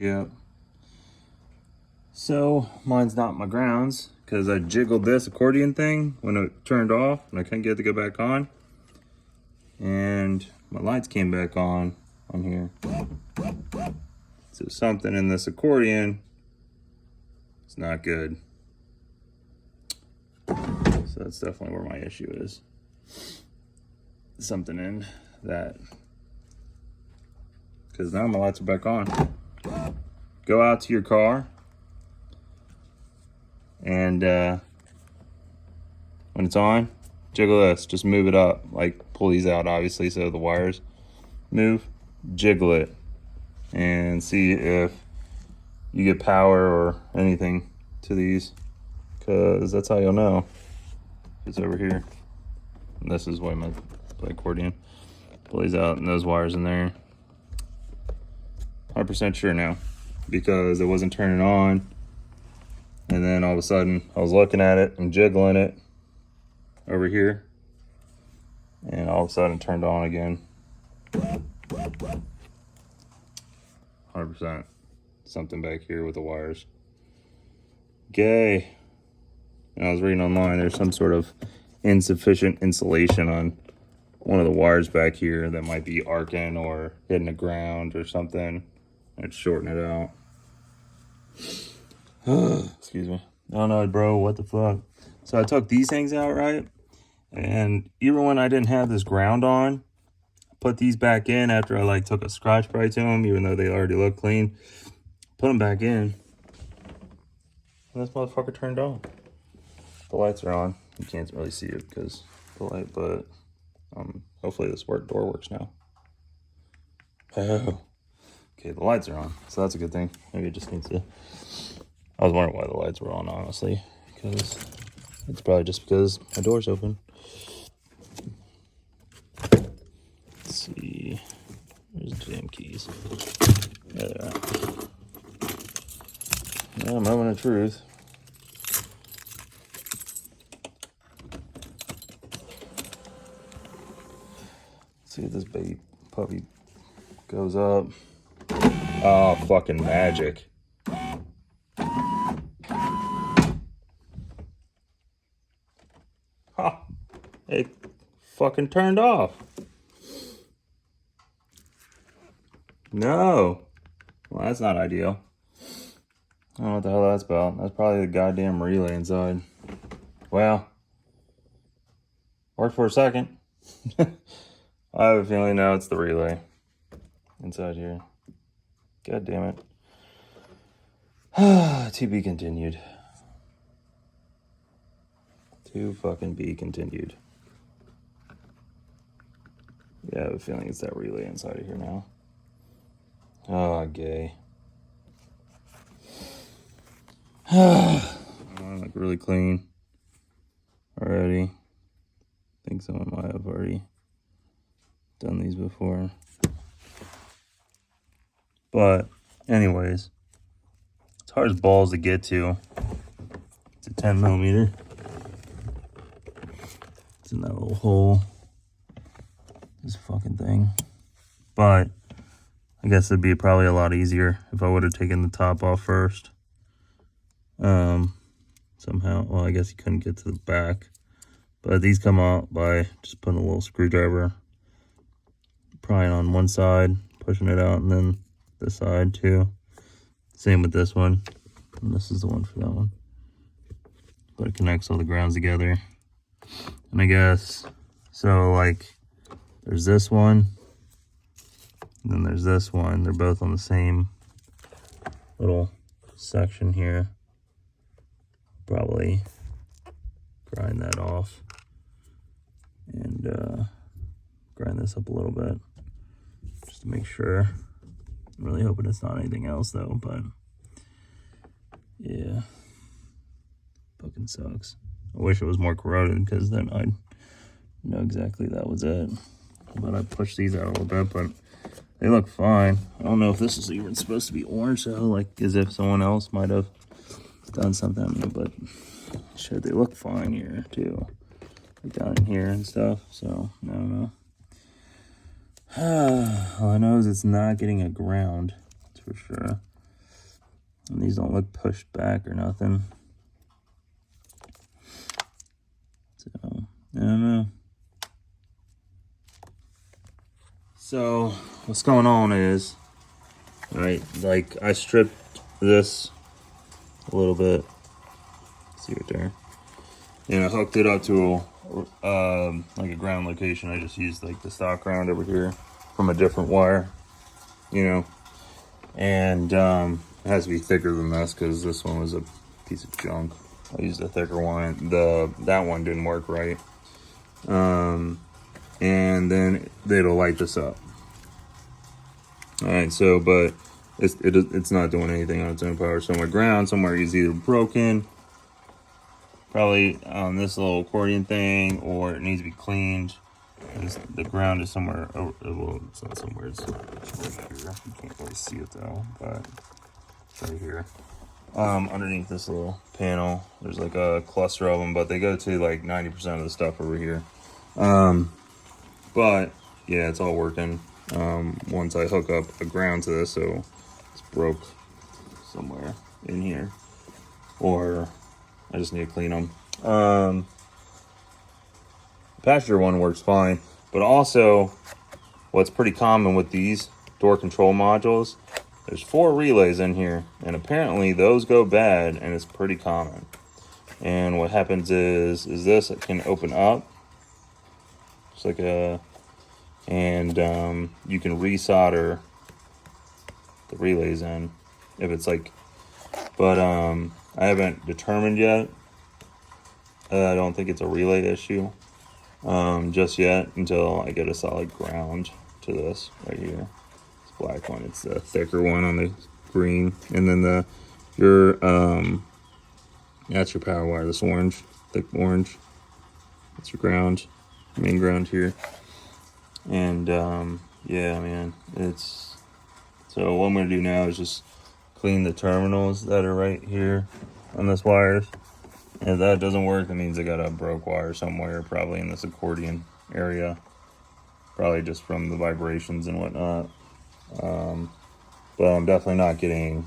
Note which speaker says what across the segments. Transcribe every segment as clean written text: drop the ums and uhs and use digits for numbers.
Speaker 1: Yep. So mine's not my grounds because I jiggled this accordion thing when it turned off and I couldn't get it to go back on. And my lights came back on here. So something in this accordion is not good. So that's definitely where my issue is. Something in that. Because now my lights are back on. Go out to your car and when it's on, jiggle this. Just move it up. Like pull these out obviously so the wires move. Jiggle it and see if you get power or anything to these, because that's how you'll know. It's over here. And this is why my accordion plays out and those wires in there. 100% sure now because it wasn't turning on, and then all of a sudden I was looking at it and jiggling it over here, and all of a sudden it turned on again. 100% something back here with the wires. Gay. And I was reading online there's some sort of insufficient insulation on one of the wires back here that might be arcing or hitting the ground or something. Let's shorten it out. Excuse me. Oh no, bro, what the fuck? So I took these things out, right? And even when I didn't have this ground on, put these back in after I like took a scratch spray to them, even though they already look clean. Put them back in. And this motherfucker turned on. The lights are on. You can't really see it because the light, but hopefully this door works now. Oh. Okay, the lights are on, so that's a good thing. Maybe it just needs to... I was wondering why the lights were on, honestly, because it's probably just because my door's open. Let's see. Where's the damn keys? There they are. Yeah, moment of truth. Let's see if this baby puppy goes up. Oh, fucking magic. Ha! It fucking turned off. No. Well, that's not ideal. I don't know what the hell that's about. That's probably the goddamn relay inside. Well, worked for a second. I have a feeling now it's the relay inside here. God damn it. To be continued. To fucking be continued. Yeah, I have a feeling it's that relay inside of here now. Oh, gay. Like really clean already. I think someone might have already done these before. But anyways, it's hard as balls to get to. It's a 10 millimeter. It's in that little hole. This fucking thing. But I guess it'd be probably a lot easier if I would have taken the top off first. Somehow, well, I guess you couldn't get to the back. But these come out by just putting a little screwdriver, prying on one side, pushing it out, and then this side too. Same with this one. And this is the one for that one. But it connects all the grounds together. And I guess, so like, there's this one, and then there's this one. They're both on the same little section here. Probably grind that off and grind this up a little bit just to make sure. I'm really hoping it's not anything else though, but yeah, fucking sucks. I wish it was more corroded because then I'd know exactly that was it. But I pushed these out a little bit, but they look fine. I don't know if this is even supposed to be orange, so like as if someone else might have done something, but shit, they look fine here too, like down in here and stuff. So I don't know. All I know is it's not getting a ground, that's for sure. And these don't look pushed back or nothing. So, I don't know. So, what's going on is, right, like I stripped this a little bit. See right there. And I hooked it up to like a ground location. I just used like the stock ground over here from a different wire, you know. And it has to be thicker than this because this one was a piece of junk. I used a thicker one. That one didn't work right. And then it'll light this up. All right, so but it's not doing anything on its own power. So my ground somewhere is either broken, probably on this little accordion thing, or it needs to be cleaned. The ground is somewhere over, well, it's not somewhere, it's right here. You can't really see it though, but it's right here. Underneath this little panel, there's like a cluster of them, but they go to like 90% of the stuff over here. But yeah, it's all working. Once I hook up a ground to this, so it's broke somewhere in here, or I just need to clean them. The passenger one works fine, but also what's pretty common with these door control modules, there's 4 relays in here, and apparently those go bad, and it's pretty common. And what happens is this, it can open up, just like and you can resolder the relays in if it's like, but I haven't determined yet. I don't think it's a relay issue just yet until I get a solid ground to this right here. This black one, it's the thicker one on the green, and then that's your power wire. This orange, thick orange, that's your ground, main ground here. And yeah, man, it's, so what I'm gonna do now is just clean the terminals that are right here on this wires. And if that doesn't work, that means I got a broke wire somewhere, probably in this accordion area, probably just from the vibrations and whatnot. But I'm definitely not getting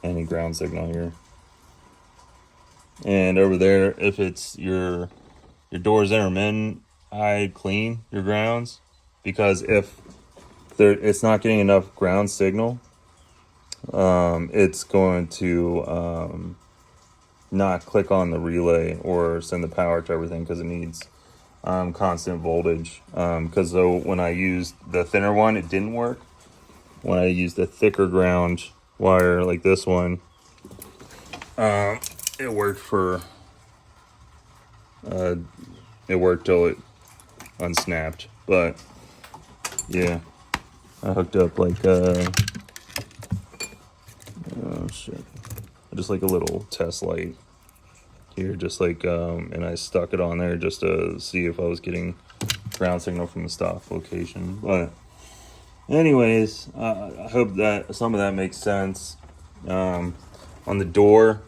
Speaker 1: any ground signal here. And over there, if it's your doors intermittent, I'd clean your grounds, because if it's not getting enough ground signal, it's going to not click on the relay or send the power to everything, because it needs constant voltage. Because though when I used the thinner one, it didn't work. When I used the thicker ground wire like this one, it worked for it worked till it unsnapped. But yeah, I hooked up like oh shit, just like a little test light here, just like and I stuck it on there just to see if I was getting ground signal from the stock location. But anyways, I hope that some of that makes sense. On the door,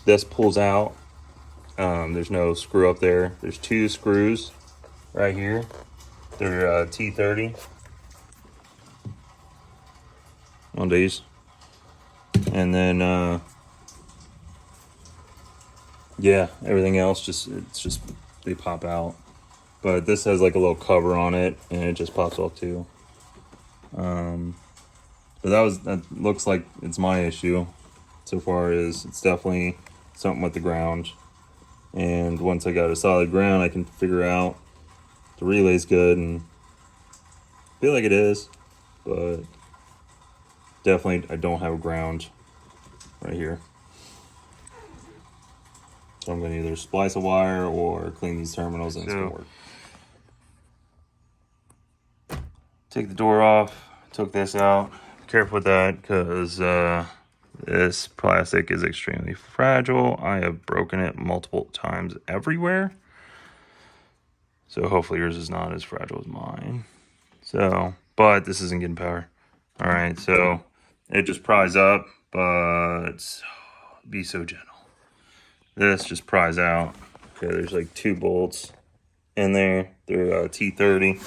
Speaker 1: this pulls out. There's no screw up there. There's 2 screws right here. They're T30 on these, and then yeah, everything else it's just they pop out. But this has like a little cover on it, and it just pops off too. But that looks like it's my issue so far. Is it's definitely something with the ground. And once I got a solid ground, I can figure out the relay's good, and feel like it is, but definitely I don't have a ground right here. So I'm gonna either splice a wire or clean these terminals, and it's gonna work. Take the door off, took this out. Be careful with that, because this plastic is extremely fragile. I have broken it multiple times everywhere. So hopefully yours is not as fragile as mine. So, but this isn't getting power. All right, so it just pries up, but be so gentle. This just pries out. Okay, there's like 2 bolts in there. They're T30.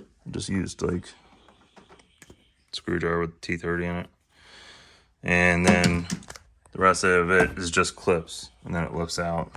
Speaker 1: I just used like screwdriver with T30 in it. and then the rest of it is just clips, and then it lifts out.